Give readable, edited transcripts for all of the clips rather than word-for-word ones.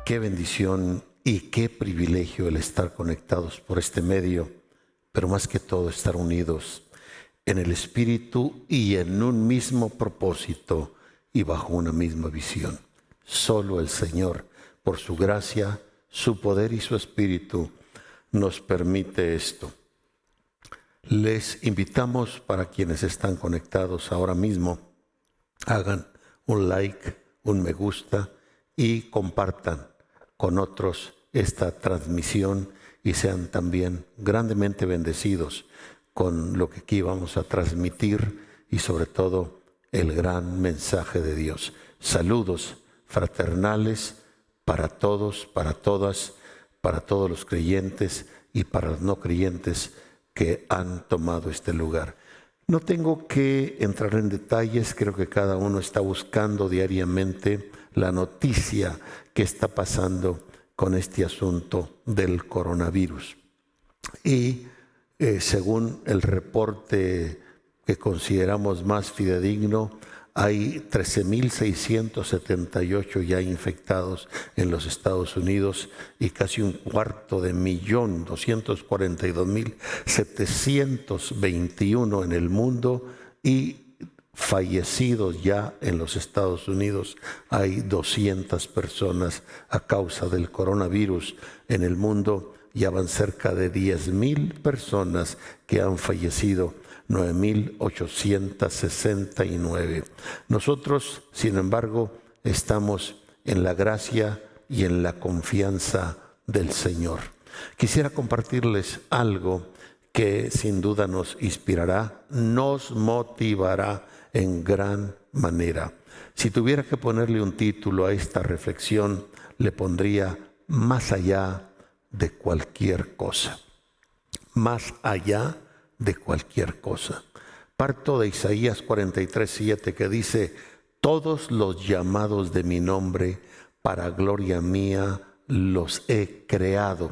Qué bendición y qué privilegio el estar conectados por este medio, pero más que todo estar unidos en el Espíritu y en un mismo propósito y bajo una misma visión. Solo el Señor, por su gracia, su poder y su Espíritu, nos permite esto. Les invitamos, para quienes están conectados ahora mismo, hagan un like, un me gusta y compartan con otros esta transmisión y sean también grandemente bendecidos con lo que aquí vamos a transmitir y sobre todo el gran mensaje de Dios. Saludos fraternales para todos, para todas, para todos los creyentes y para los no creyentes que han tomado este lugar. No tengo que entrar en detalles, creo que cada uno está buscando diariamente la noticia que está pasando con este asunto del coronavirus. Y según el reporte que consideramos más fidedigno, hay 13.678 ya infectados en los Estados Unidos y casi 242.000, 242.721 en el mundo, y fallecidos ya en los Estados Unidos hay 200 personas a causa del coronavirus. En el mundo ya van cerca de 10.000 personas que han fallecido, 9.869. Nosotros, sin embargo, estamos en la gracia y en la confianza del Señor. Quisiera compartirles algo que sin duda nos inspirará, nos motivará en gran manera. Si tuviera que ponerle un título a esta reflexión, le pondría más allá de cualquier cosa. Más allá de cualquier cosa. Parto de Isaías 43:7, que dice: todos los llamados de mi nombre para gloria mía los he creado,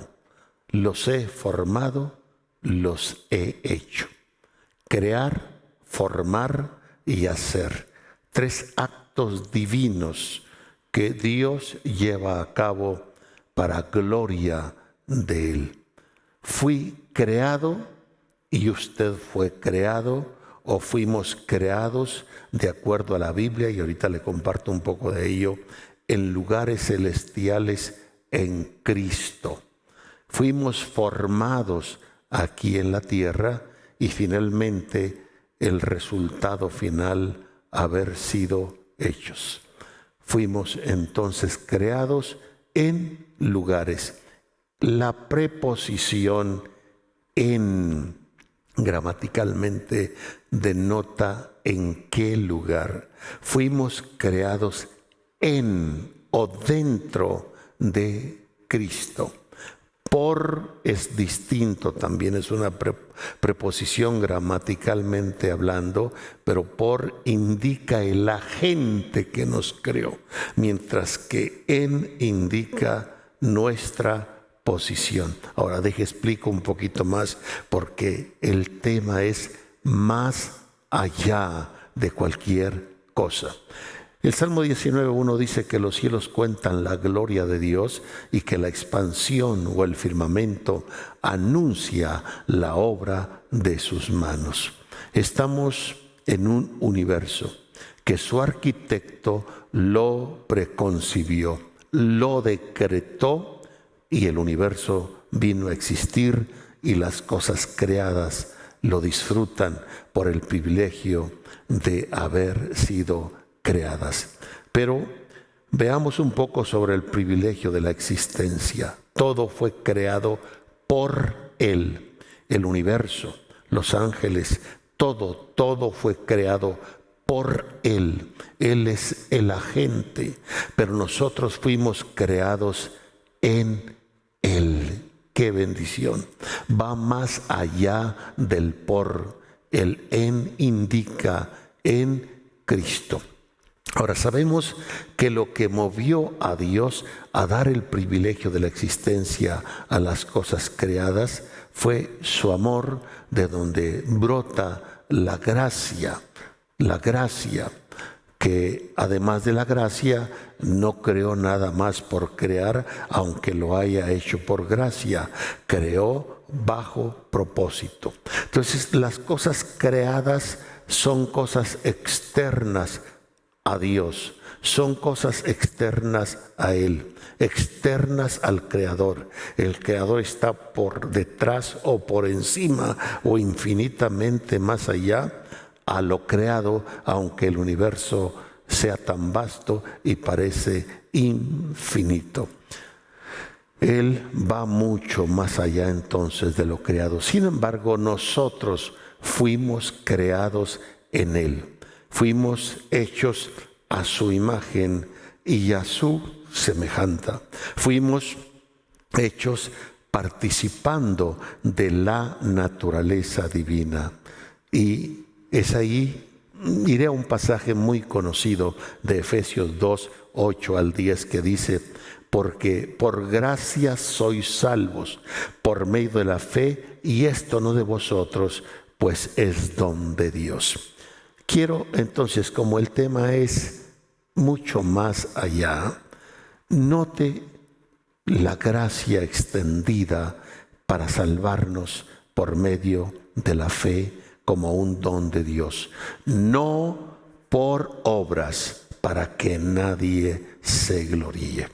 los he formado, los he hecho. Crear, formar y hacer. 3 actos divinos que Dios lleva a cabo para gloria de Él. Fui creado y usted fue creado, o fuimos creados de acuerdo a la Biblia, y ahorita le comparto un poco de ello, en lugares celestiales en Cristo. Fuimos formados aquí en la tierra y finalmente el resultado final, haber sido hechos. Fuimos entonces creados en lugares. La preposición en gramaticalmente denota en qué lugar. Fuimos creados en o dentro de Cristo. Por es distinto, también es una preposición gramaticalmente hablando, pero por indica el agente que nos creó, mientras que en indica nuestra posición. Ahora explico un poquito más, porque el tema es más allá de cualquier cosa. El Salmo 19:1 dice que los cielos cuentan la gloria de Dios y que la expansión o el firmamento anuncia la obra de sus manos. Estamos en un universo que su arquitecto lo preconcibió, lo decretó, y el universo vino a existir y las cosas creadas lo disfrutan por el privilegio de haber sido creadas. Pero veamos un poco sobre el privilegio de la existencia. Todo fue creado por Él. El universo, los ángeles, todo fue creado por Él. Él es el agente, pero nosotros fuimos creados en Él. ¡Qué bendición! Va más allá del por. El en indica en Cristo. Ahora sabemos que lo que movió a Dios a dar el privilegio de la existencia a las cosas creadas fue su amor, de donde brota la gracia que además de la gracia no creó nada más por crear, aunque lo haya hecho por gracia, creó bajo propósito. Entonces, las cosas creadas son cosas externas a Dios, son cosas externas a Él, externas al Creador. El Creador está por detrás o por encima o infinitamente más allá a lo creado, aunque el universo sea tan vasto y parece infinito. Él va mucho más allá entonces de lo creado. Sin embargo, nosotros fuimos creados en Él. Fuimos hechos a su imagen y a su semejanza. Fuimos hechos participando de la naturaleza divina. Y es ahí, iré a un pasaje muy conocido de Efesios 2, 8 al 10 que dice: porque por gracia sois salvos por medio de la fe, y esto no de vosotros, pues es don de Dios. Quiero entonces, como el tema es mucho más allá, note la gracia extendida para salvarnos por medio de la fe como un don de Dios, no por obras para que nadie se gloríe.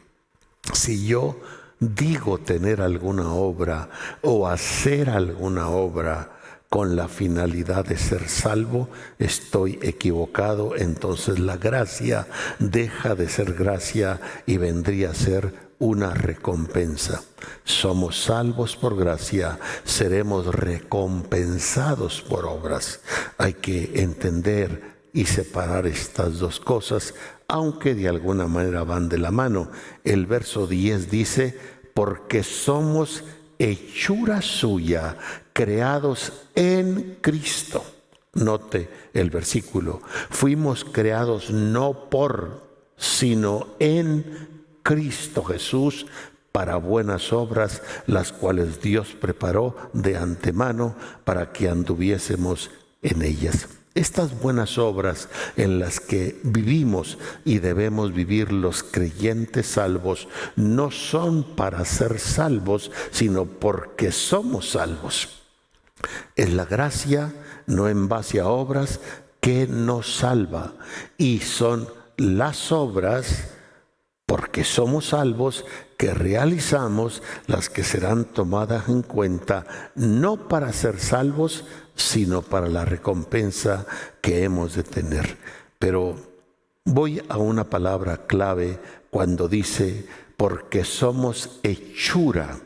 Si yo digo tener alguna obra o hacer alguna obra con la finalidad de ser salvo, estoy equivocado. Entonces la gracia deja de ser gracia y vendría a ser una recompensa. Somos salvos por gracia, seremos recompensados por obras. Hay que entender y separar estas dos cosas, aunque de alguna manera van de la mano. El verso 10 dice: porque somos hechura suya, creados en Cristo. Note el versículo: fuimos creados no por, sino en Cristo Jesús, para buenas obras, las cuales Dios preparó de antemano para que anduviésemos en ellas. Estas buenas obras en las que vivimos y debemos vivir los creyentes salvos no son para ser salvos, sino porque somos salvos. Es la gracia, no en base a obras, que nos salva, y son las obras, porque somos salvos, que realizamos las que serán tomadas en cuenta, no para ser salvos, sino para la recompensa que hemos de tener. Pero voy a una palabra clave cuando dice: porque somos hechura.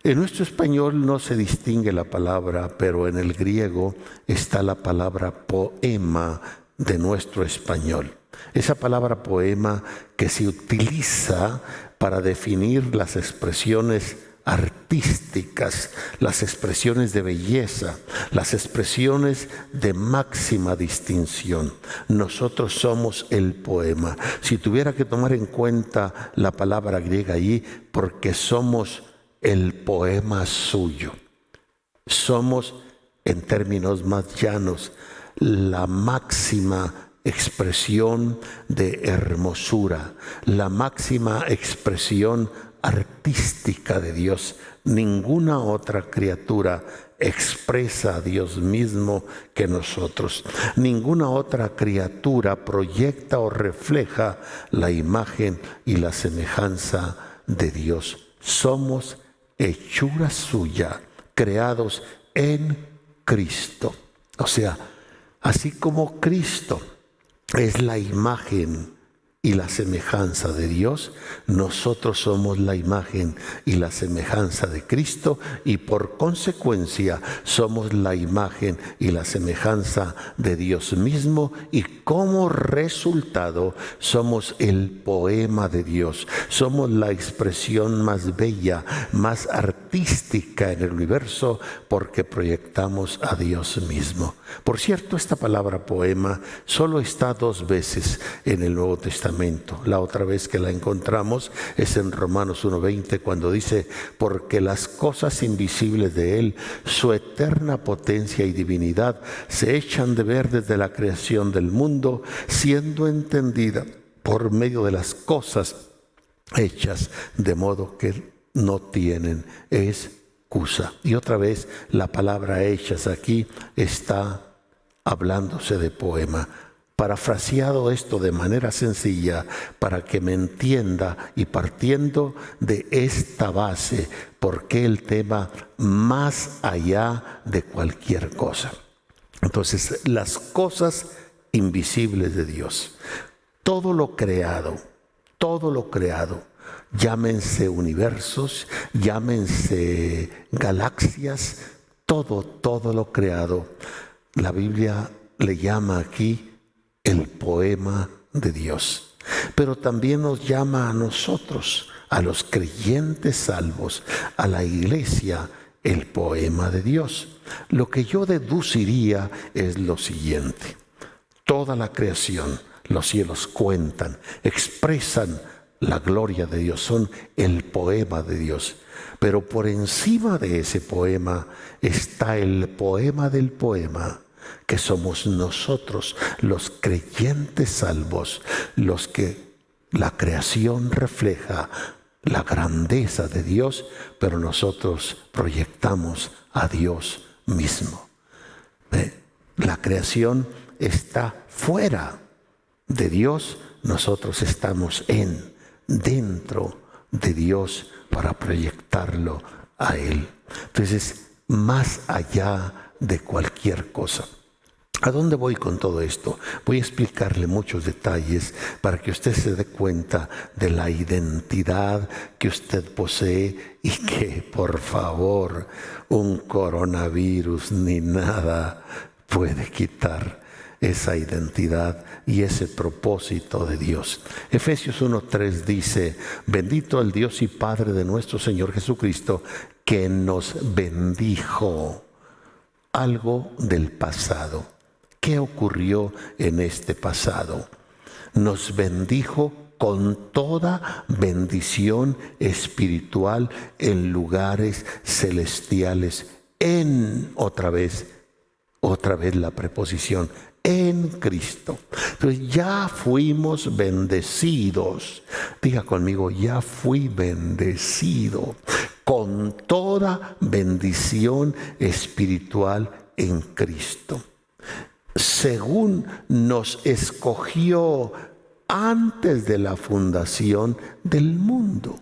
En nuestro español no se distingue la palabra, pero en el griego está la palabra poema de nuestro español. Esa palabra poema que se utiliza para definir las expresiones artísticas, las expresiones de belleza, las expresiones de máxima distinción. Nosotros somos el poema. Si tuviera que tomar en cuenta la palabra griega allí, porque somos el poema suyo. Somos, en términos más llanos, la máxima expresión de hermosura, la máxima expresión artística de Dios. Ninguna otra criatura expresa a Dios mismo que nosotros. Ninguna otra criatura proyecta o refleja la imagen y la semejanza de Dios. Somos hechura suya, creados en Cristo. O sea, así como Cristo es la imagen y la semejanza de Dios, nosotros somos la imagen y la semejanza de Cristo, y por consecuencia somos la imagen y la semejanza de Dios mismo, y como resultado somos el poema de Dios. Somos la expresión más bella, más artística en el universo, porque proyectamos a Dios mismo. Por cierto, esta palabra poema solo está 2 veces en el Nuevo Testamento. Testamento. La otra vez que la encontramos es en Romanos 1:20, cuando dice: porque las cosas invisibles de Él, su eterna potencia y divinidad, se echan de ver desde la creación del mundo, siendo entendida por medio de las cosas hechas, de modo que no tienen excusa. Y otra vez la palabra hechas aquí está hablándose de poema. Parafraseado esto de manera sencilla para que me entienda, y partiendo de esta base, porque el tema más allá de cualquier cosa. Entonces, las cosas invisibles de Dios, todo lo creado, llámense universos, llámense galaxias, todo lo creado, la Biblia le llama aquí el poema de Dios. Pero también nos llama a nosotros, a los creyentes salvos, a la iglesia, el poema de Dios. Lo que yo deduciría es lo siguiente: toda la creación, los cielos cuentan, expresan la gloria de Dios, son el poema de Dios. Pero por encima de ese poema está el poema del poema, que somos nosotros, los creyentes salvos, los que la creación refleja la grandeza de Dios, pero nosotros proyectamos a Dios mismo. La creación está fuera de Dios, nosotros estamos dentro de Dios para proyectarlo a Él. Entonces, más allá de cualquier cosa. ¿A dónde voy con todo esto? Voy a explicarle muchos detalles para que usted se dé cuenta de la identidad que usted posee, y que, por favor, un coronavirus ni nada puede quitar esa identidad y ese propósito de Dios. Efesios 1:3 dice: bendito el Dios y Padre de nuestro Señor Jesucristo, que nos bendijo. Algo del pasado. ¿Qué ocurrió en este pasado? Nos bendijo con toda bendición espiritual en lugares celestiales, otra vez la preposición, en Cristo. Entonces ya fuimos bendecidos. Diga conmigo: ya fui bendecido con toda bendición espiritual en Cristo, según nos escogió antes de la fundación del mundo.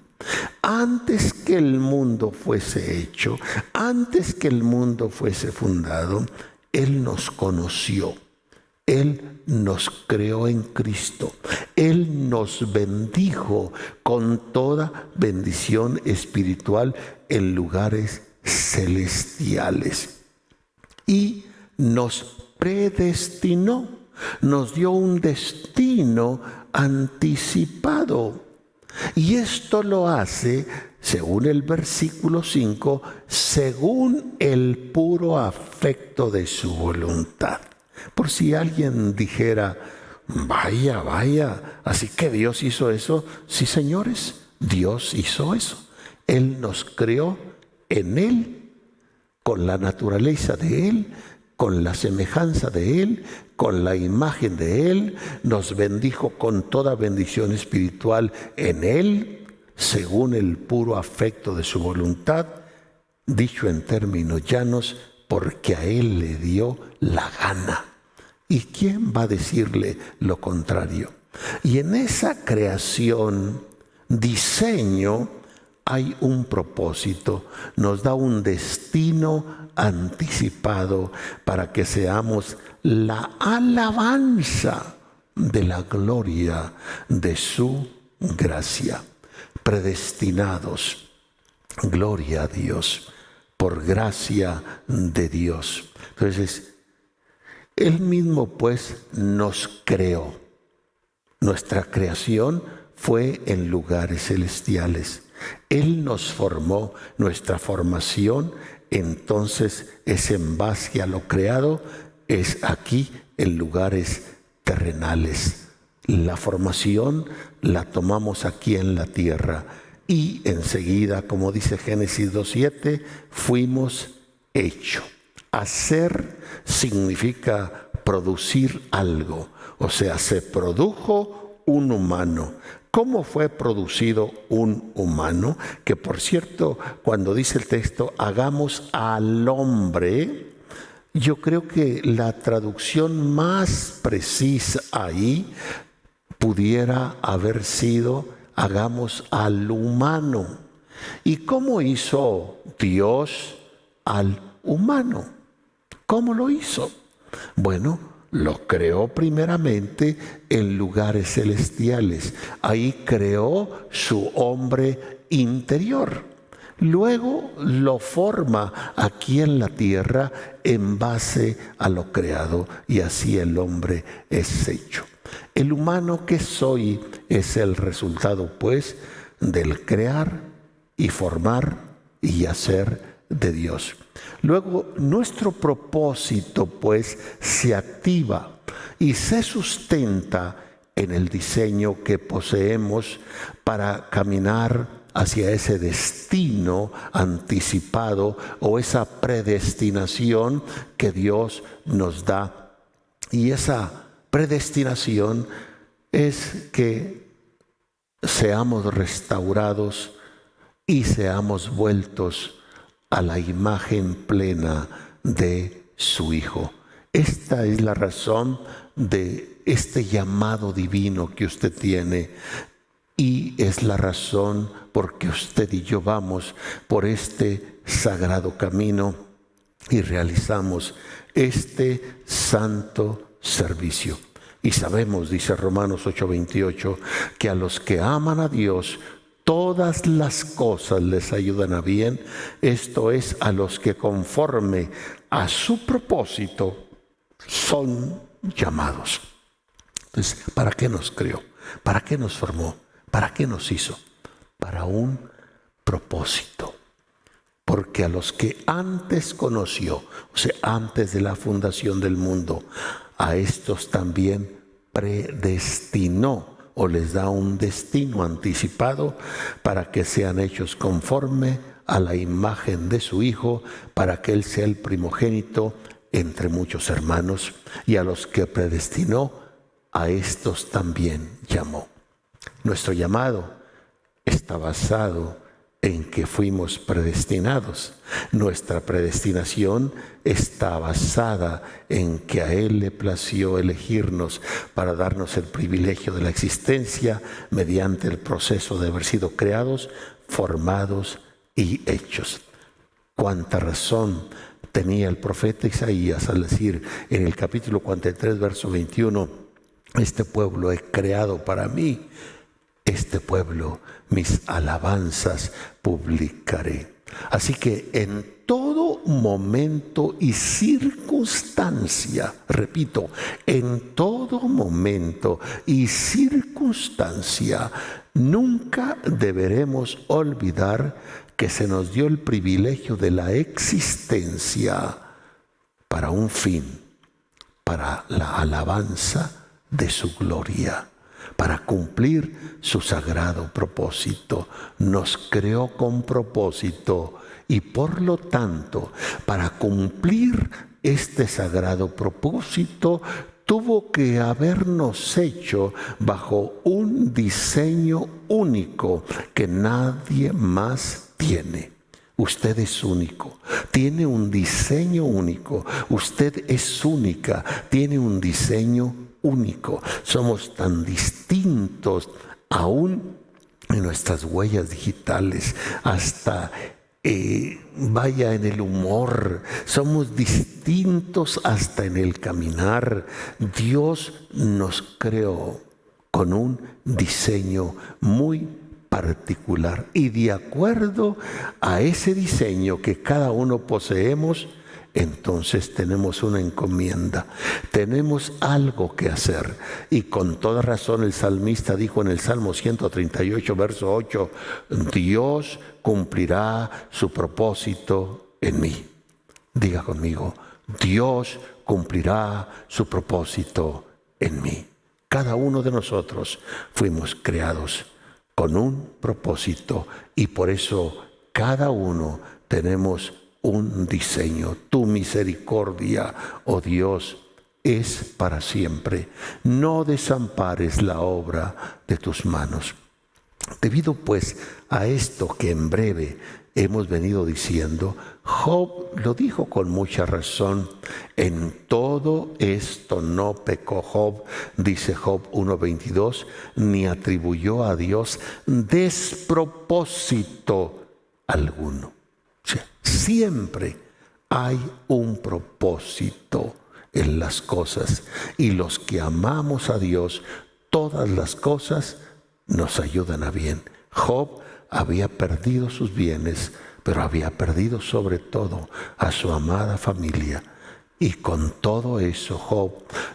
Antes que el mundo fuese hecho, antes que el mundo fuese fundado, Él nos conoció. Él nos creó en Cristo. Él nos bendijo con toda bendición espiritual en lugares celestiales. Y nos predestinó, nos dio un destino anticipado. Y esto lo hace, según el versículo 5, según el puro afecto de su voluntad. Por si alguien dijera: vaya, así que Dios hizo eso. Sí, señores, Dios hizo eso. Él nos creó en Él, con la naturaleza de Él, con la semejanza de Él, con la imagen de Él. Nos bendijo con toda bendición espiritual en Él, según el puro afecto de su voluntad, dicho en términos llanos, porque a Él le dio la gana. ¿Y quién va a decirle lo contrario? Y en esa creación, diseño, hay un propósito, nos da un destino anticipado para que seamos la alabanza de la gloria de su gracia. Predestinados, gloria a Dios, por gracia de Dios. Entonces, Él mismo pues nos creó. Nuestra creación fue en lugares celestiales. Él nos formó, nuestra formación entonces es en base a lo creado, es aquí en lugares terrenales. La formación la tomamos aquí en la tierra y enseguida, como dice Génesis 2:7, fuimos hechos. Hacer significa producir algo, o sea, se produjo un humano. ¿Cómo fue producido un humano? Que por cierto, cuando dice el texto, hagamos al hombre, yo creo que la traducción más precisa ahí pudiera haber sido, hagamos al humano. ¿Y cómo hizo Dios al humano? ¿Cómo lo hizo? Bueno, lo creó primeramente en lugares celestiales. Ahí creó su hombre interior. Luego lo forma aquí en la tierra en base a lo creado, y así el hombre es hecho. El humano que soy es el resultado, pues, del crear y formar y hacer de Dios. Luego, nuestro propósito, pues, se activa y se sustenta en el diseño que poseemos para caminar hacia ese destino anticipado o esa predestinación que Dios nos da. Y esa predestinación es que seamos restaurados y seamos vueltos a la imagen plena de su Hijo. Esta es la razón de este llamado divino que usted tiene, y es la razón por que usted y yo vamos por este sagrado camino y realizamos este santo servicio. Y sabemos, dice Romanos 8:28, que a los que aman a Dios, todas las cosas les ayudan a bien, esto es, a los que conforme a su propósito son llamados. Entonces, ¿para qué nos creó? ¿Para qué nos formó? ¿Para qué nos hizo? Para un propósito. Porque a los que antes conoció, o sea, antes de la fundación del mundo, a estos también predestinó, o les da un destino anticipado para que sean hechos conforme a la imagen de su Hijo, para que Él sea el primogénito entre muchos hermanos. Y a los que predestinó, a estos también llamó. Nuestro llamado está basado en que fuimos predestinados. Nuestra predestinación está basada en que a Él le plació elegirnos para darnos el privilegio de la existencia mediante el proceso de haber sido creados, formados y hechos. Cuánta razón tenía el profeta Isaías al decir en el capítulo 43, verso 21, este pueblo es creado para mí, este pueblo mis alabanzas publicaré. Así que en todo momento y circunstancia, repito, en todo momento y circunstancia, nunca deberemos olvidar que se nos dio el privilegio de la existencia para un fin, para la alabanza de su gloria, para cumplir su sagrado propósito. Nos creó con propósito y por lo tanto, para cumplir este sagrado propósito, tuvo que habernos hecho bajo un diseño único que nadie más tiene. Usted es único, tiene un diseño único. Usted es única, tiene un diseño único. Somos tan distintos aún en nuestras huellas digitales, hasta vaya en el humor. Somos distintos hasta en el caminar. Dios nos creó con un diseño muy particular, y de acuerdo a ese diseño que cada uno poseemos, entonces tenemos una encomienda, tenemos algo que hacer. Y con toda razón el salmista dijo en el Salmo 138, verso 8, Dios cumplirá su propósito en mí. Diga conmigo, Dios cumplirá su propósito en mí. Cada uno de nosotros fuimos creados con un propósito y por eso cada uno tenemos un diseño. Tu misericordia, oh Dios, es para siempre. No desampares la obra de tus manos. Debido pues a esto que en breve hemos venido diciendo, Job lo dijo con mucha razón. En todo esto no pecó Job, dice Job 1:22, ni atribuyó a Dios despropósito alguno. O sea, siempre hay un propósito en las cosas, y los que amamos a Dios, todas las cosas nos ayudan a bien. Job había perdido sus bienes, pero había perdido sobre todo a su amada familia. Y con todo eso, Job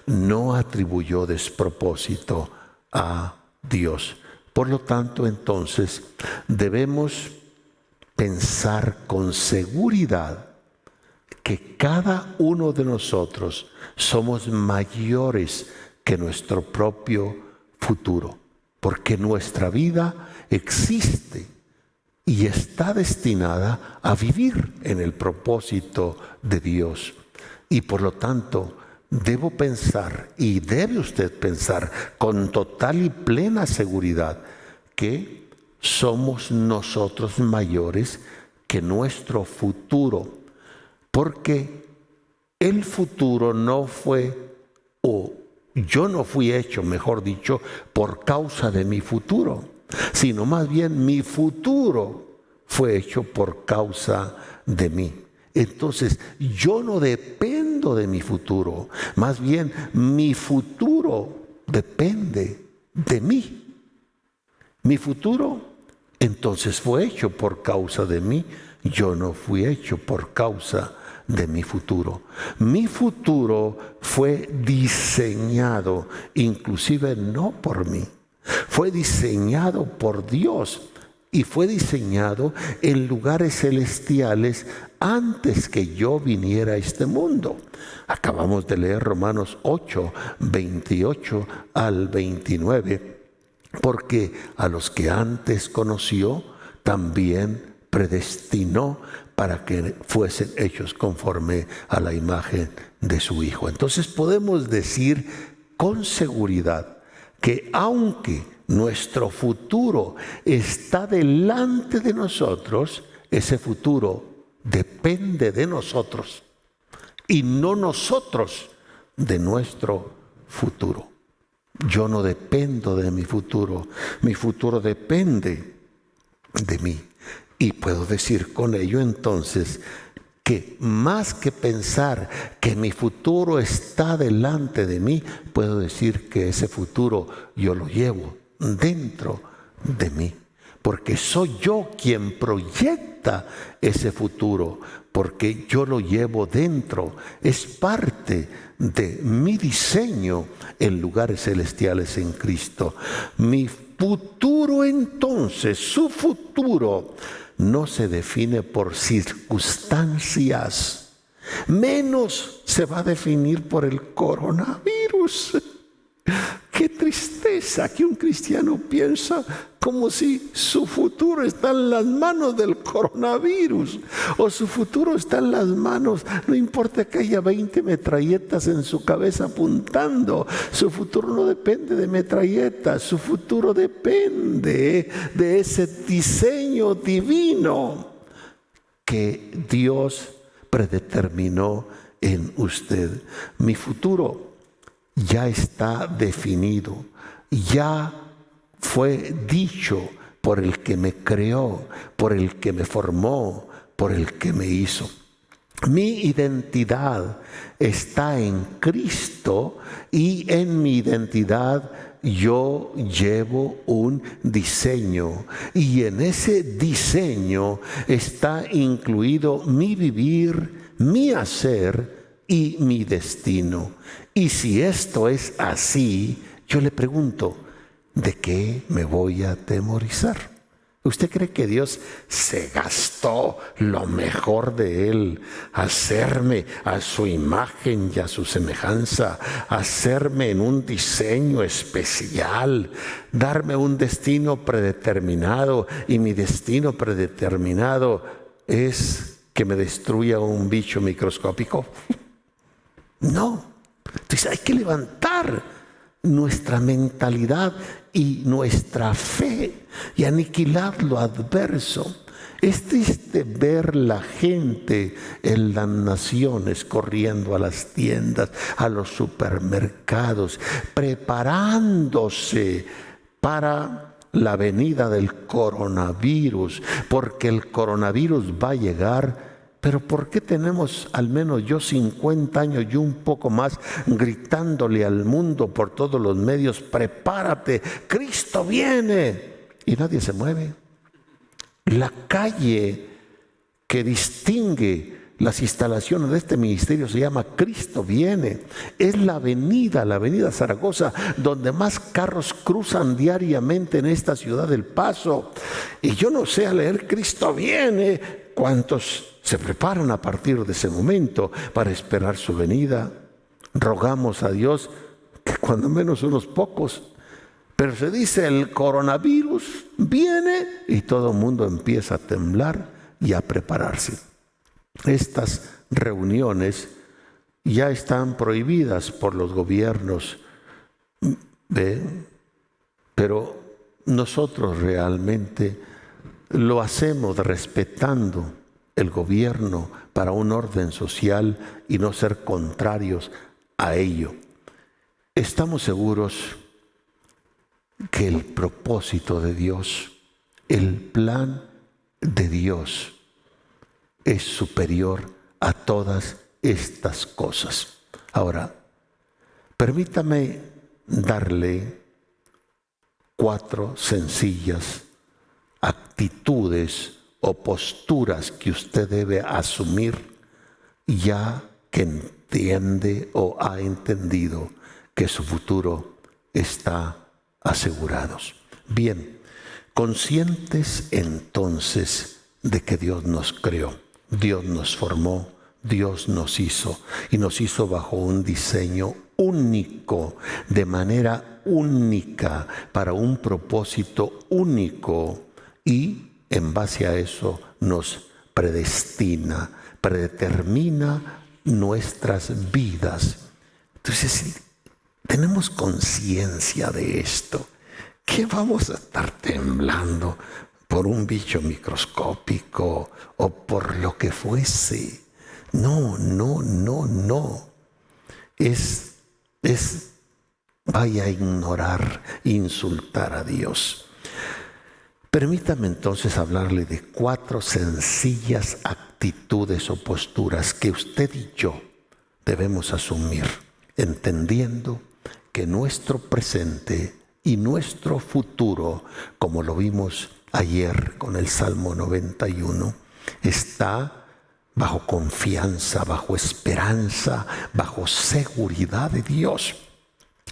no atribuyó despropósito a Dios. Por lo tanto, entonces, debemos pensar con seguridad que cada uno de nosotros somos mayores que nuestro propio futuro, porque nuestra vida existe y está destinada a vivir en el propósito de Dios. Y por lo tanto, debo pensar, y debe usted pensar con total y plena seguridad, que somos nosotros mayores que nuestro futuro, porque el futuro no fue, o yo no fui hecho, mejor dicho, por causa de mi futuro, sino más bien mi futuro fue hecho por causa de mí. Entonces, yo no dependo de mi futuro, más bien mi futuro depende de mí. Mi futuro, entonces, fue hecho por causa de mí. Yo no fui hecho por causa de mi futuro. Mi futuro fue diseñado, inclusive no por mí, fue diseñado por Dios y fue diseñado en lugares celestiales antes que yo viniera a este mundo. Acabamos de leer Romanos 8, 28 al 29, porque a los que antes conoció, también predestinó para que fuesen hechos conforme a la imagen de su Hijo. Entonces podemos decir con seguridad que aunque nuestro futuro está delante de nosotros, ese futuro depende de nosotros y no nosotros de nuestro futuro. Yo no dependo de mi futuro depende de mí. Y puedo decir con ello entonces que más que pensar que mi futuro está delante de mí, puedo decir que ese futuro yo lo llevo dentro de mí. Porque soy yo quien proyecta ese futuro, porque yo lo llevo dentro. Es parte de mi diseño en lugares celestiales en Cristo. Mi futuro entonces, su futuro, no se define por circunstancias, menos se va a definir por el coronavirus. Qué tristeza que un cristiano piensa como si su futuro está en las manos del coronavirus, o su futuro está en las manos, no importa que haya 20 metralletas en su cabeza apuntando, su futuro no depende de metralletas, su futuro depende de ese diseño divino que Dios predeterminó en usted. Mi futuro ya está definido, ya fue dicho por el que me creó, por el que me formó, por el que me hizo. Mi identidad está en Cristo y en mi identidad yo llevo un diseño, y en ese diseño está incluido mi vivir, mi hacer y mi destino. Y si esto es así, yo le pregunto, ¿de qué me voy a atemorizar? ¿Usted cree que Dios se gastó lo mejor de Él, hacerme a su imagen y a su semejanza, hacerme en un diseño especial, darme un destino predeterminado, y mi destino predeterminado es que me destruya un bicho microscópico? No. Entonces hay que levantar nuestra mentalidad y nuestra fe y aniquilar lo adverso. Es triste ver la gente en las naciones corriendo a las tiendas, a los supermercados, preparándose para la venida del coronavirus, porque el coronavirus va a llegar. Pero ¿por qué tenemos, al menos yo, 50 años y un poco más, gritándole al mundo por todos los medios: prepárate, Cristo viene? Y nadie se mueve. La calle que distingue las instalaciones de este ministerio se llama Cristo viene. Es la avenida Zaragoza, donde más carros cruzan diariamente en esta ciudad del Paso. Y yo no sé, al leer Cristo viene, cuántos se preparan a partir de ese momento para esperar su venida. Rogamos a Dios que cuando menos unos pocos. Pero se dice el coronavirus viene y todo el mundo empieza a temblar y a prepararse. Estas reuniones ya están prohibidas por los gobiernos, pero nosotros realmente lo hacemos respetando el gobierno para un orden social y no ser contrarios a ello. Estamos seguros que el propósito de Dios, el plan de Dios, es superior a todas estas cosas. Ahora, permítame darle 4 sencillas actitudes o posturas que usted debe asumir ya que entiende o ha entendido que su futuro está asegurado. Bien, conscientes entonces de que Dios nos creó, Dios nos formó, Dios nos hizo y nos hizo bajo un diseño único, de manera única, para un propósito único, y en base a eso nos predestina, predetermina nuestras vidas. Entonces, si tenemos conciencia de esto, ¿qué vamos a estar temblando por un bicho microscópico o por lo que fuese? No. Vaya a ignorar, insultar a Dios. Permítame entonces hablarle de 4 sencillas actitudes o posturas que usted y yo debemos asumir, entendiendo que nuestro presente y nuestro futuro, como lo vimos ayer con el Salmo 91, está bajo confianza, bajo esperanza, bajo seguridad de Dios.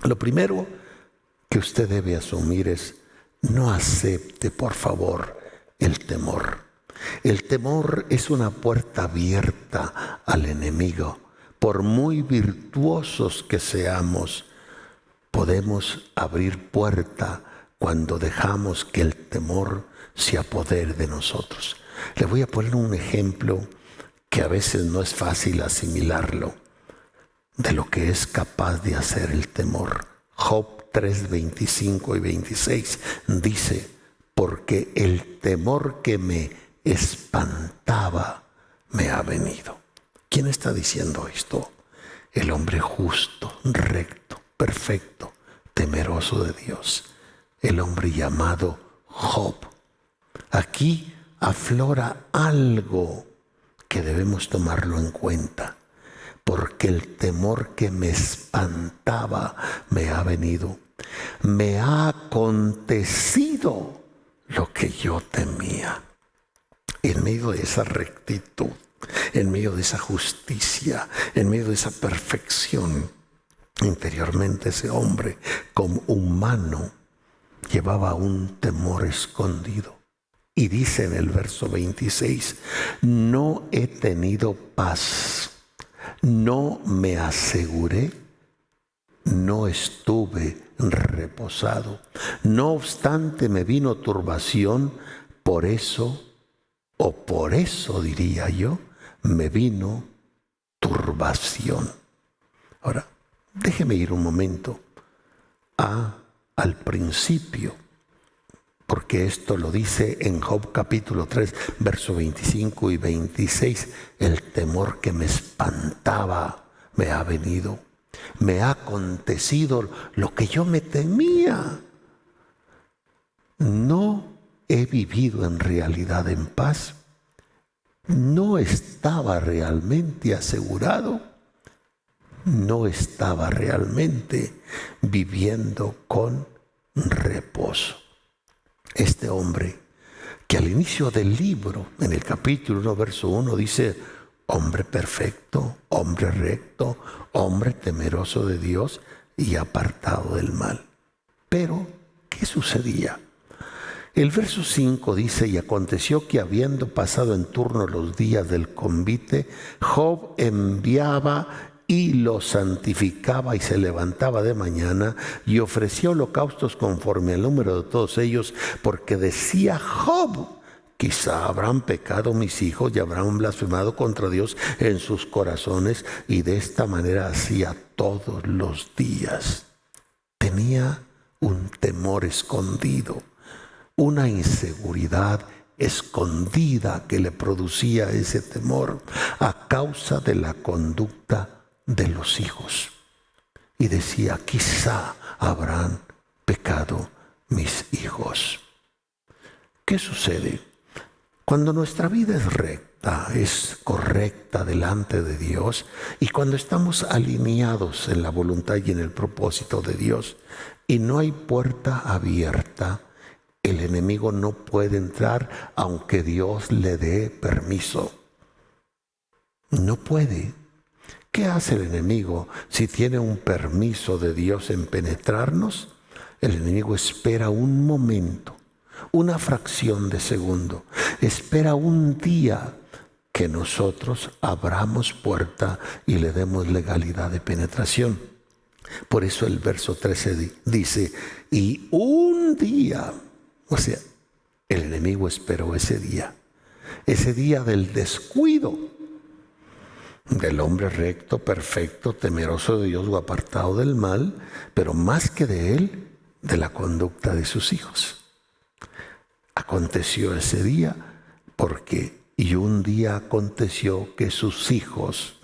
Lo primero que usted debe asumir es: no acepte, por favor, el temor. El temor es una puerta abierta al enemigo. Por muy virtuosos que seamos, podemos abrir puerta cuando dejamos que el temor se apodere de nosotros. Le voy a poner un ejemplo que a veces no es fácil asimilarlo, de lo que es capaz de hacer el temor. Job 3, 25 y 26 dice: porque el temor que me espantaba me ha venido. ¿Quién está diciendo esto? El hombre justo, recto, perfecto, temeroso de Dios, el hombre llamado Job. Aquí aflora algo que debemos tomarlo en cuenta. Porque el temor que me espantaba me ha venido. Me ha acontecido lo que yo temía. En medio de esa rectitud, en medio de esa justicia, en medio de esa perfección, interiormente ese hombre como humano llevaba un temor escondido. Y dice en el verso 26, no he tenido paz, no me aseguré, no estuve reposado. No obstante me vino turbación, por eso diría yo, me vino turbación. Ahora, déjeme ir un momento al principio, porque esto lo dice en Job capítulo 3, verso 25 y 26. El temor que me espantaba me ha venido. Me ha acontecido lo que yo me temía. No he vivido en realidad en paz. No estaba realmente asegurado. No estaba realmente viviendo con reposo. Este hombre, que al inicio del libro, en el capítulo 1, verso 1, dice: hombre perfecto, hombre recto, hombre temeroso de Dios y apartado del mal. Pero, ¿qué sucedía? El verso 5 dice: y aconteció que habiendo pasado en turno los días del convite, Job enviaba y lo santificaba y se levantaba de mañana y ofrecía holocaustos conforme al número de todos ellos, porque decía Job: quizá habrán pecado mis hijos y habrán blasfemado contra Dios en sus corazones, y de esta manera hacía todos los días. Tenía un temor escondido, una inseguridad escondida que le producía ese temor a causa de la conducta de los hijos. Y decía: quizá habrán pecado mis hijos. ¿Qué sucede? Cuando nuestra vida es recta, es correcta delante de Dios, y cuando estamos alineados en la voluntad y en el propósito de Dios, y no hay puerta abierta, el enemigo no puede entrar aunque Dios le dé permiso. No puede. ¿Qué hace el enemigo si tiene un permiso de Dios en penetrarnos? El enemigo espera un momento, una fracción de segundo, espera un día que nosotros abramos puerta y le demos legalidad de penetración. Por eso el verso 13 dice: y un día, o sea, el enemigo esperó ese día del descuido del hombre recto, perfecto, temeroso de Dios o apartado del mal, pero más que de él, de la conducta de sus hijos. Aconteció ese día y un día aconteció que sus hijos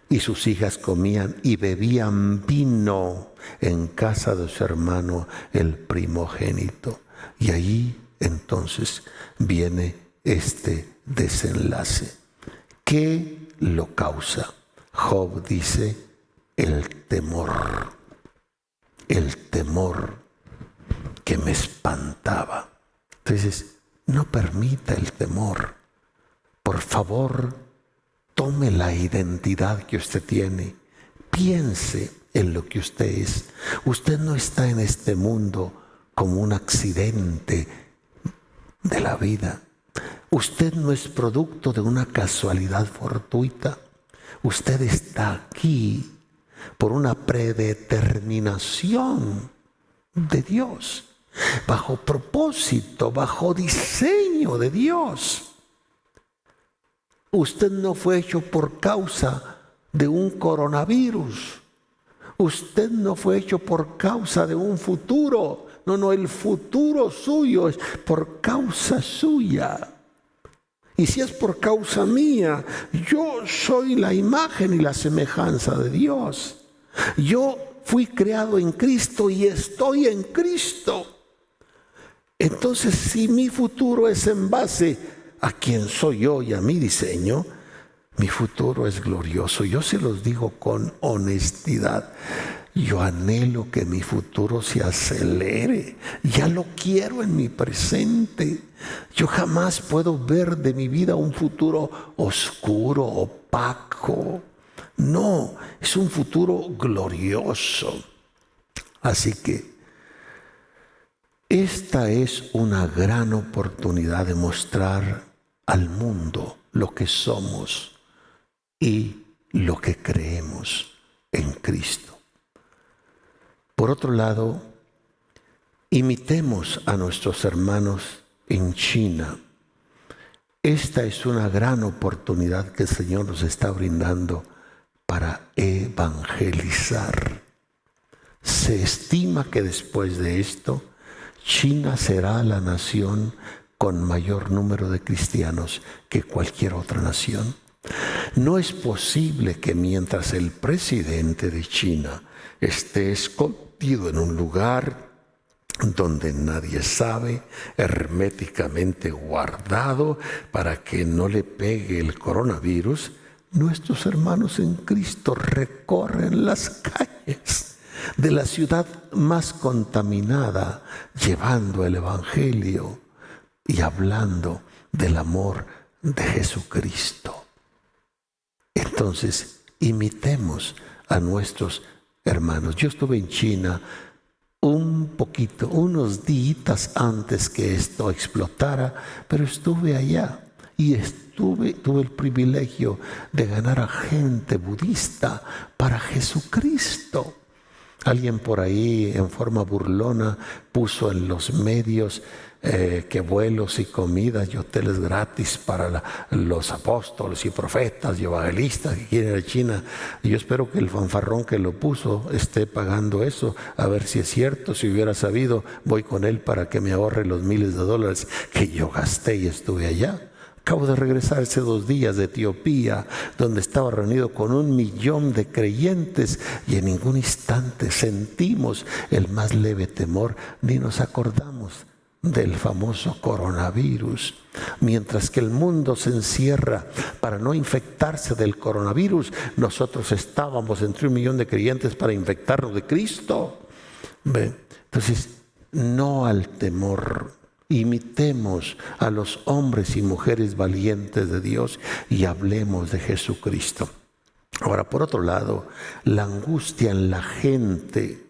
y sus hijas comían y bebían vino en casa de su hermano el primogénito. Y allí entonces viene este desenlace. ¿Qué lo causa? Job dice: el temor que me espantaba. Entonces, no permita el temor. Por favor, tome la identidad que usted tiene. Piense en lo que usted es. Usted no está en este mundo como un accidente de la vida. Usted no es producto de una casualidad fortuita. Usted está aquí por una predeterminación de Dios, bajo propósito, bajo diseño de Dios. Usted no fue hecho por causa de un coronavirus. Usted no fue hecho por causa de un futuro. No, el futuro suyo es por causa suya. Y si es por causa mía, yo soy la imagen y la semejanza de Dios. Yo fui creado en Cristo y estoy en Cristo. Entonces, si mi futuro es en base a quién soy yo y a mi diseño, mi futuro es glorioso. Yo se los digo con honestidad. Yo anhelo que mi futuro se acelere. Ya lo quiero en mi presente. Yo jamás puedo ver de mi vida un futuro oscuro, opaco. No, es un futuro glorioso. Así que Esta es una gran oportunidad de mostrar al mundo lo que somos y lo que creemos en Cristo. Por otro lado, imitemos a nuestros hermanos en China. Esta es una gran oportunidad que el Señor nos está brindando para evangelizar. Se estima que después de esto, China será la nación con mayor número de cristianos que cualquier otra nación. No es posible que mientras el presidente de China esté escondido en un lugar donde nadie sabe, herméticamente guardado para que no le pegue el coronavirus, nuestros hermanos en Cristo recorren las calles de la ciudad más contaminada, llevando el Evangelio y hablando del amor de Jesucristo. Entonces, imitemos a nuestros hermanos. Yo estuve en China unos días antes que esto explotara, pero estuve allá y tuve el privilegio de ganar a gente budista para Jesucristo. Alguien por ahí en forma burlona puso en los medios que vuelos y comidas y hoteles gratis para los apóstoles y profetas y evangelistas que quieren ir a China. Y yo espero que el fanfarrón que lo puso esté pagando eso, a ver si es cierto. Si hubiera sabido, voy con él para que me ahorre los miles de dólares que yo gasté y estuve allá. Acabo de regresar hace 2 días de Etiopía, donde estaba reunido con 1 millón de creyentes y en ningún instante sentimos el más leve temor ni nos acordamos del famoso coronavirus. Mientras que el mundo se encierra para no infectarse del coronavirus, nosotros estábamos entre 1 millón de creyentes para infectarnos de Cristo. Entonces, no al temor. Imitemos a los hombres y mujeres valientes de Dios y hablemos de Jesucristo. Ahora, por otro lado, la angustia en la gente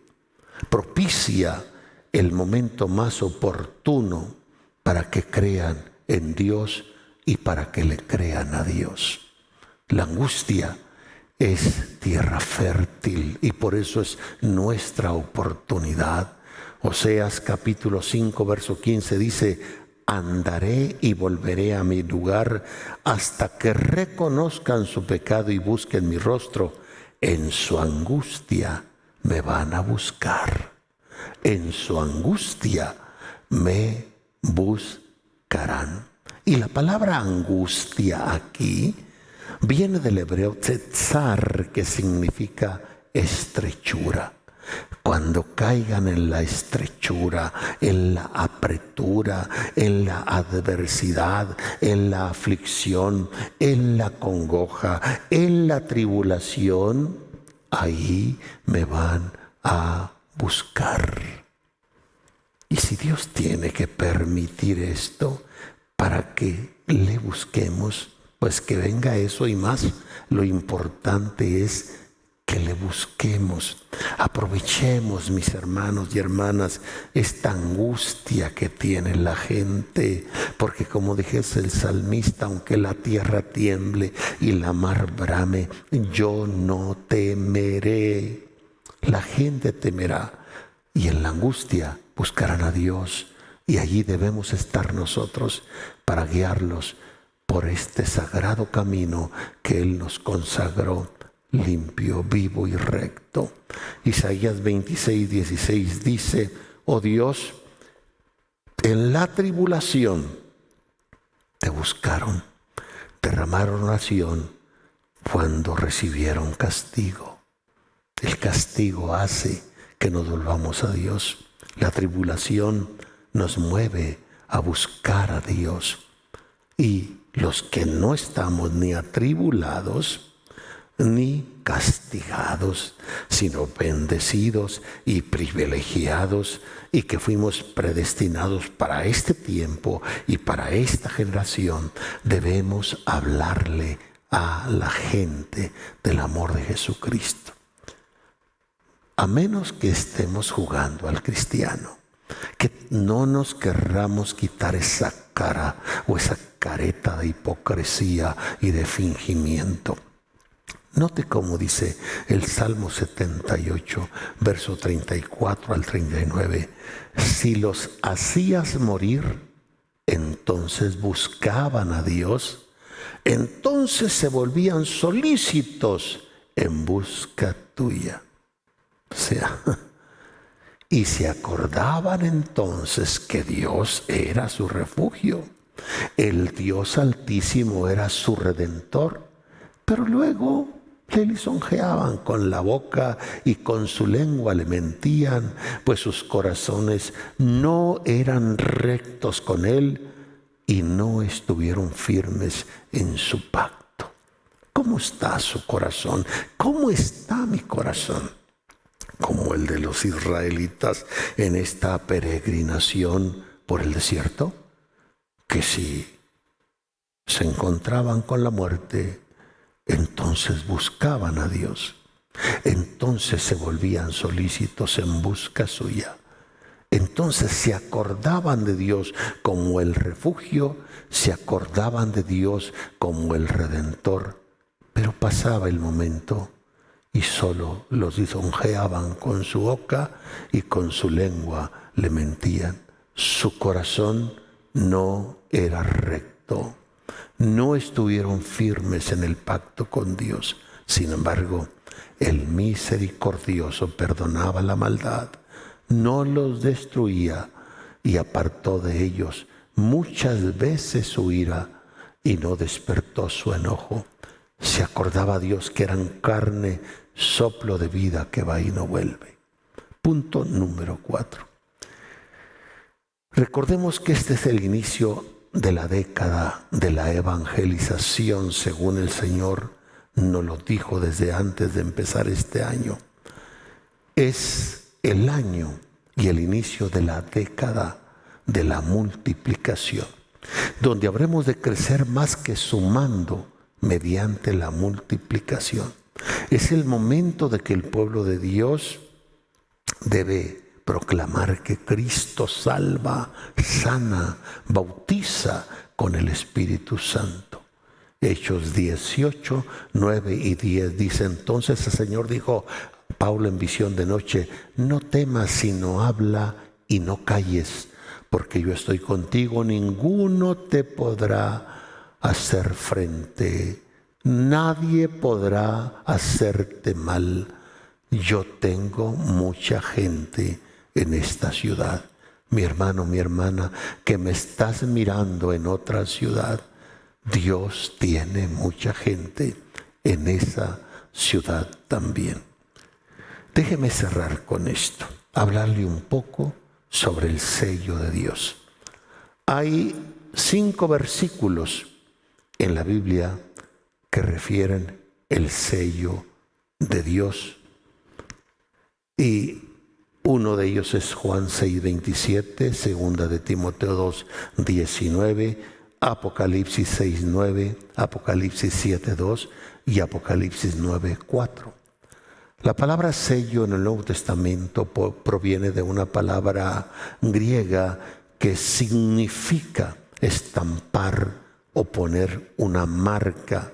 propicia el momento más oportuno para que crean en Dios y para que le crean a Dios. La angustia es tierra fértil y por eso es nuestra oportunidad. Oseas capítulo 5, verso 15 dice: andaré y volveré a mi lugar hasta que reconozcan su pecado y busquen mi rostro. En su angustia me van a buscar. En su angustia me buscarán. Y la palabra angustia aquí viene del hebreo tzetzar, que significa estrechura. Cuando caigan en la estrechura, en la apretura, en la adversidad, en la aflicción, en la congoja, en la tribulación, ahí me van a buscar. Y si Dios tiene que permitir esto para que le busquemos, pues que venga eso y más. Lo importante es que le busquemos. Aprovechemos, mis hermanos y hermanas, esta angustia que tiene la gente, porque como dijese el salmista, aunque la tierra tiemble y la mar brame, yo no temeré. La gente temerá y en la angustia buscarán a Dios, y allí debemos estar nosotros para guiarlos por este sagrado camino que Él nos consagró, limpio, vivo y recto. Isaías 26, 16 dice: oh Dios, en la tribulación te buscaron, derramaron oración cuando recibieron castigo. El castigo hace que nos volvamos a Dios. La tribulación nos mueve a buscar a Dios. Y los que no estamos ni atribulados ni castigados, sino bendecidos y privilegiados, y que fuimos predestinados para este tiempo y para esta generación, debemos hablarle a la gente del amor de Jesucristo. A menos que estemos jugando al cristiano, que no nos querramos quitar esa cara o esa careta de hipocresía y de fingimiento. Note cómo dice el Salmo 78, verso 34 al 39. Si los hacías morir, entonces buscaban a Dios, entonces se volvían solícitos en busca tuya. O sea, y se acordaban entonces que Dios era su refugio, el Dios Altísimo era su Redentor, pero luego le lisonjeaban con la boca y con su lengua le mentían, pues sus corazones no eran rectos con él y no estuvieron firmes en su pacto. ¿Cómo está su corazón? ¿Cómo está mi corazón? Como el de los israelitas en esta peregrinación por el desierto, que si se encontraban con la muerte, entonces buscaban a Dios, entonces se volvían solícitos en busca suya, entonces se acordaban de Dios como el refugio, se acordaban de Dios como el Redentor, pero pasaba el momento y solo los lisonjeaban con su boca y con su lengua le mentían. Su corazón no era recto. No estuvieron firmes en el pacto con Dios. Sin embargo, el misericordioso perdonaba la maldad, no los destruía y apartó de ellos muchas veces su ira y no despertó su enojo. Se acordaba Dios que eran carne, soplo de vida que va y no vuelve. Punto número 4. Recordemos que este es el inicio de la década de la evangelización, según el Señor nos lo dijo desde antes de empezar este año. Es el año y el inicio de la década de la multiplicación, donde habremos de crecer más que sumando mediante la multiplicación. Es el momento de que el pueblo de Dios debe proclamar que Cristo salva, sana, bautiza con el Espíritu Santo. Hechos 18, 9 y 10 dice: entonces el Señor dijo a Pablo en visión de noche: no temas, sino habla y no calles, porque yo estoy contigo, ninguno te podrá hacer frente, nadie podrá hacerte mal. Yo tengo mucha gente en esta ciudad. Mi hermano, mi hermana, que me estás mirando en otra ciudad, Dios tiene mucha gente en esa ciudad también. Déjeme cerrar con esto, hablarle un poco sobre el sello de Dios. Hay 5 versículos en la Biblia que refieren el sello de Dios. Y uno de ellos es Juan 6:27, segunda de Timoteo 2:19, Apocalipsis 6:9, Apocalipsis 7:2 y Apocalipsis 9:4. La palabra sello en el Nuevo Testamento proviene de una palabra griega que significa estampar o poner una marca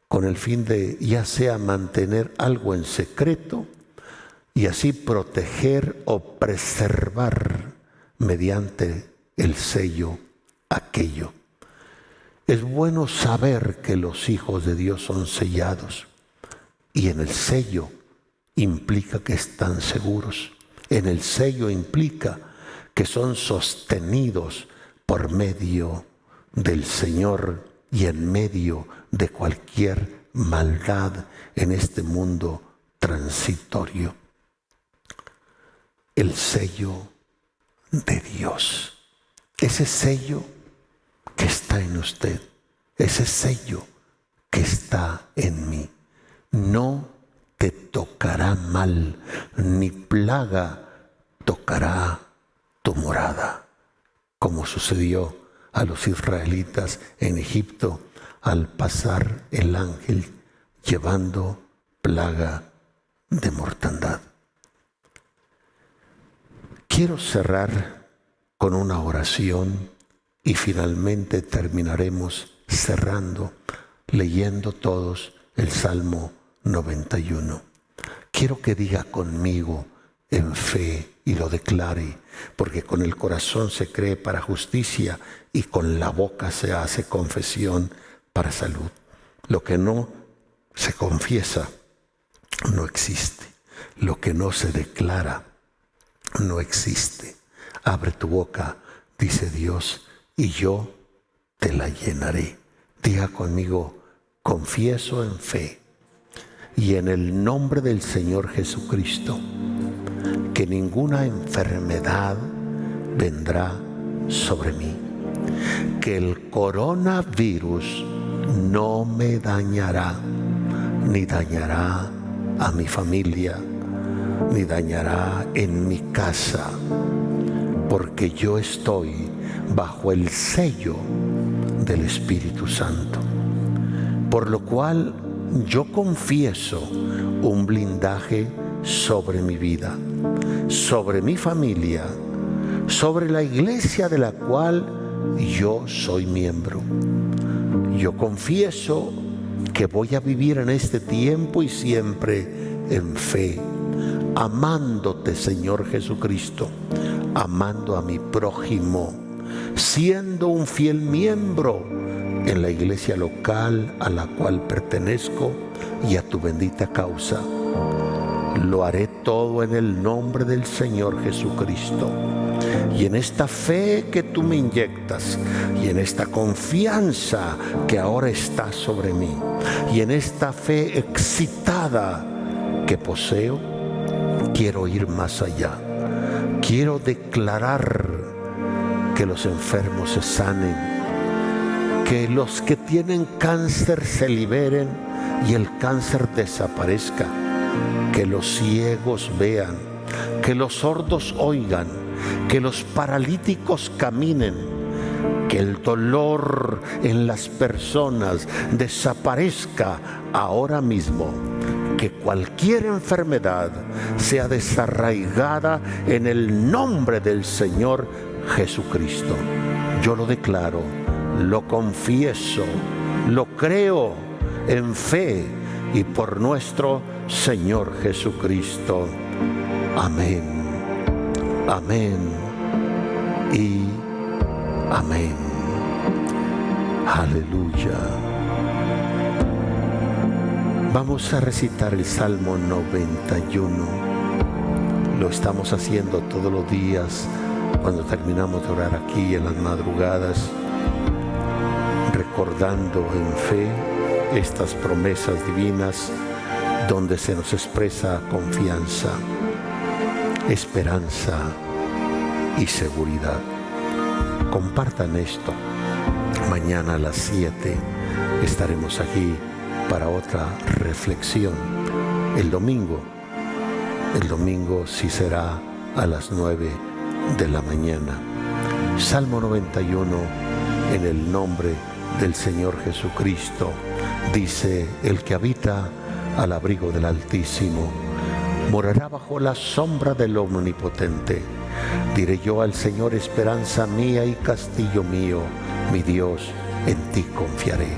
con el fin de ya sea mantener algo en secreto y así proteger o preservar mediante el sello aquello. Es bueno saber que los hijos de Dios son sellados y en el sello implica que están seguros. En el sello implica que son sostenidos por medio del Señor y en medio de cualquier maldad en este mundo transitorio. El sello de Dios, ese sello que está en usted, ese sello que está en mí, no te tocará mal, ni plaga tocará tu morada, como sucedió a los israelitas en Egipto al pasar el ángel llevando plaga de mortandad. Quiero cerrar con una oración y finalmente terminaremos cerrando, leyendo todos el Salmo 91. Quiero que diga conmigo en fe y lo declare, porque con el corazón se cree para justicia y con la boca se hace confesión para salud. Lo que no se confiesa no existe. Lo que no se declara no existe. Abre tu boca, dice Dios, y yo te la llenaré. Diga conmigo, confieso en fe y en el nombre del Señor Jesucristo que ninguna enfermedad vendrá sobre mí, que el coronavirus no me dañará, ni dañará a mi familia, ni dañará en mi casa, porque yo estoy bajo el sello del Espíritu Santo. Por lo cual yo confieso un blindaje sobre mi vida, sobre mi familia, sobre la iglesia de la cual yo soy miembro. Yo confieso que voy a vivir en este tiempo y siempre en fe, amándote, Señor Jesucristo, amando a mi prójimo, siendo un fiel miembro en la iglesia local a la cual pertenezco y a tu bendita causa. Lo haré todo en el nombre del Señor Jesucristo. Y en esta fe que tú me inyectas, y en esta confianza que ahora está sobre mí, y en esta fe excitada que poseo, quiero ir más allá. Quiero declarar que los enfermos se sanen, que los que tienen cáncer se liberen y el cáncer desaparezca, que los ciegos vean, que los sordos oigan, que los paralíticos caminen, que el dolor en las personas desaparezca ahora mismo, que cualquier enfermedad sea desarraigada en el nombre del Señor Jesucristo. Yo lo declaro, lo confieso, lo creo en fe y por nuestro Señor Jesucristo. Amén. Amén y amén. Aleluya. Vamos a recitar el Salmo 91. Lo estamos haciendo todos los días cuando terminamos de orar aquí en las madrugadas, recordando en fe estas promesas divinas donde se nos expresa confianza, esperanza y seguridad. Compartan esto. Mañana a las 7 estaremos aquí para otra reflexión. El domingo sí será a las 9 de la mañana. Salmo 91, en el nombre del Señor Jesucristo. Dice: el que habita al abrigo del Altísimo morará bajo la sombra del Omnipotente. Diré yo al Señor, esperanza mía y castillo mío, mi Dios, en ti confiaré.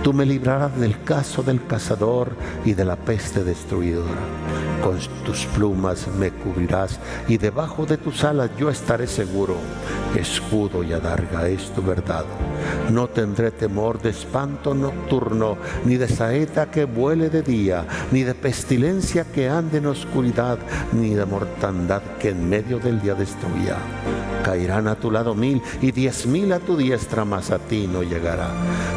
Tú me librarás del cazo del cazador y de la peste destruidora. Con tus plumas me cubrirás y debajo de tus alas yo estaré seguro. Escudo y adarga es tu verdad. No tendré temor de espanto nocturno, ni de saeta que vuele de día, ni de pestilencia que ande en oscuridad, ni de mortandad que en medio del día destruya. Caerán a tu lado 1000 y 10,000 a tu diestra, mas a ti no llegará.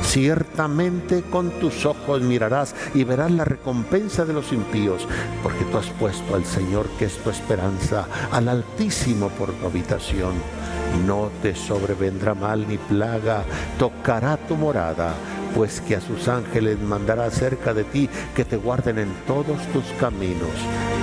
Ciertamente con tus ojos mirarás y verás la recompensa de los impíos, porque tú has puesto al Señor, que es tu esperanza, al Altísimo por tu habitación. No te sobrevendrá mal ni plaga tocará tu morada, pues que a sus ángeles mandará acerca de ti, que te guarden en todos tus caminos.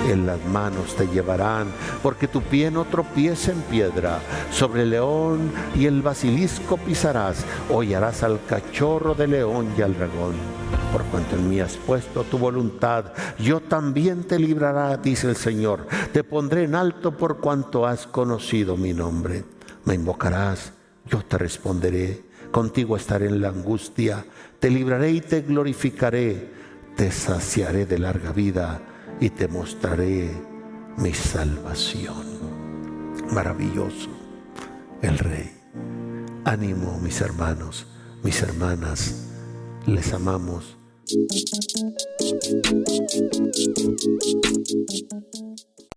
En las manos te llevarán, porque tu pie no tropiece en piedra. Sobre el león y el basilisco pisarás, hollarás al cachorro de león y al dragón. Por cuanto en mí has puesto tu voluntad, yo también te librará, dice el Señor. Te pondré en alto por cuanto has conocido mi nombre. Me invocarás, yo te responderé. Contigo estaré en la angustia. Te libraré y te glorificaré. Te saciaré de larga vida y te mostraré mi salvación. Maravilloso el Rey. Ánimo, mis hermanos, mis hermanas. Les amamos.